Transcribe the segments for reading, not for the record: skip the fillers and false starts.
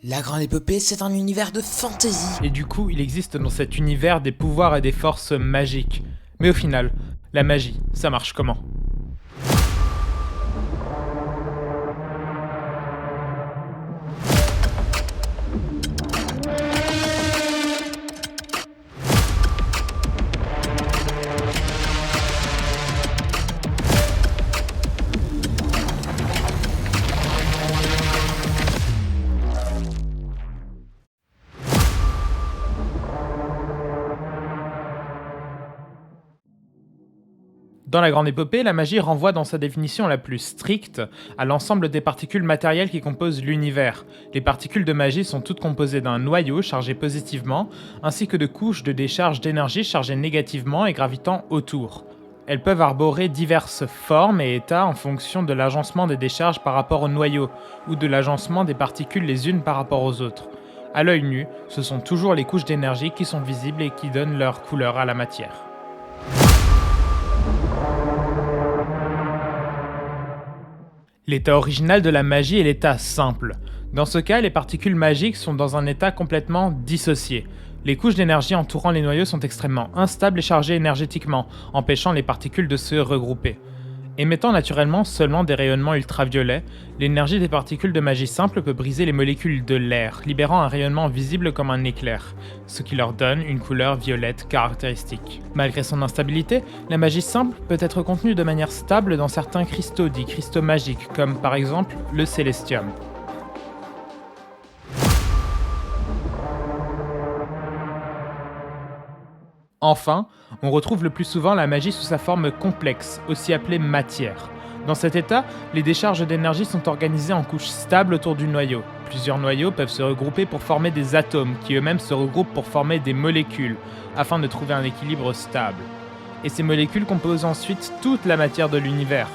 La Grande Épopée, c'est un univers de fantasy. Et du coup, il existe dans cet univers des pouvoirs et des forces magiques. Mais au final, la magie, ça marche comment ? Dans la Grande Épopée, la magie renvoie dans sa définition la plus stricte à l'ensemble des particules matérielles qui composent l'univers. Les particules de magie sont toutes composées d'un noyau chargé positivement, ainsi que de couches de décharge d'énergie chargées négativement et gravitant autour. Elles peuvent arborer diverses formes et états en fonction de l'agencement des décharges par rapport au noyau, ou de l'agencement des particules les unes par rapport aux autres. À l'œil nu, ce sont toujours les couches d'énergie qui sont visibles et qui donnent leur couleur à la matière. L'état original de la magie est l'état simple. Dans ce cas, les particules magiques sont dans un état complètement dissocié. Les couches d'énergie entourant les noyaux sont extrêmement instables et chargées énergétiquement, empêchant les particules de se regrouper. Émettant naturellement seulement des rayonnements ultraviolets, l'énergie des particules de magie simple peut briser les molécules de l'air, libérant un rayonnement visible comme un éclair, ce qui leur donne une couleur violette caractéristique. Malgré son instabilité, la magie simple peut être contenue de manière stable dans certains cristaux dits cristaux magiques, comme par exemple le célestium. Enfin, on retrouve le plus souvent la magie sous sa forme complexe, aussi appelée matière. Dans cet état, les décharges d'énergie sont organisées en couches stables autour du noyau. Plusieurs noyaux peuvent se regrouper pour former des atomes, qui eux-mêmes se regroupent pour former des molécules, afin de trouver un équilibre stable. Et ces molécules composent ensuite toute la matière de l'univers.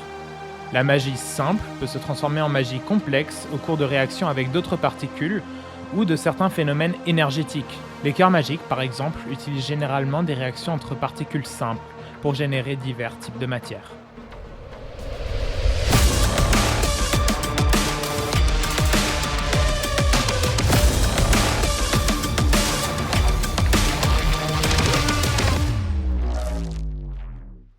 La magie simple peut se transformer en magie complexe au cours de réactions avec d'autres particules, ou de certains phénomènes énergétiques. Les cœurs magiques, par exemple, utilisent généralement des réactions entre particules simples pour générer divers types de matière.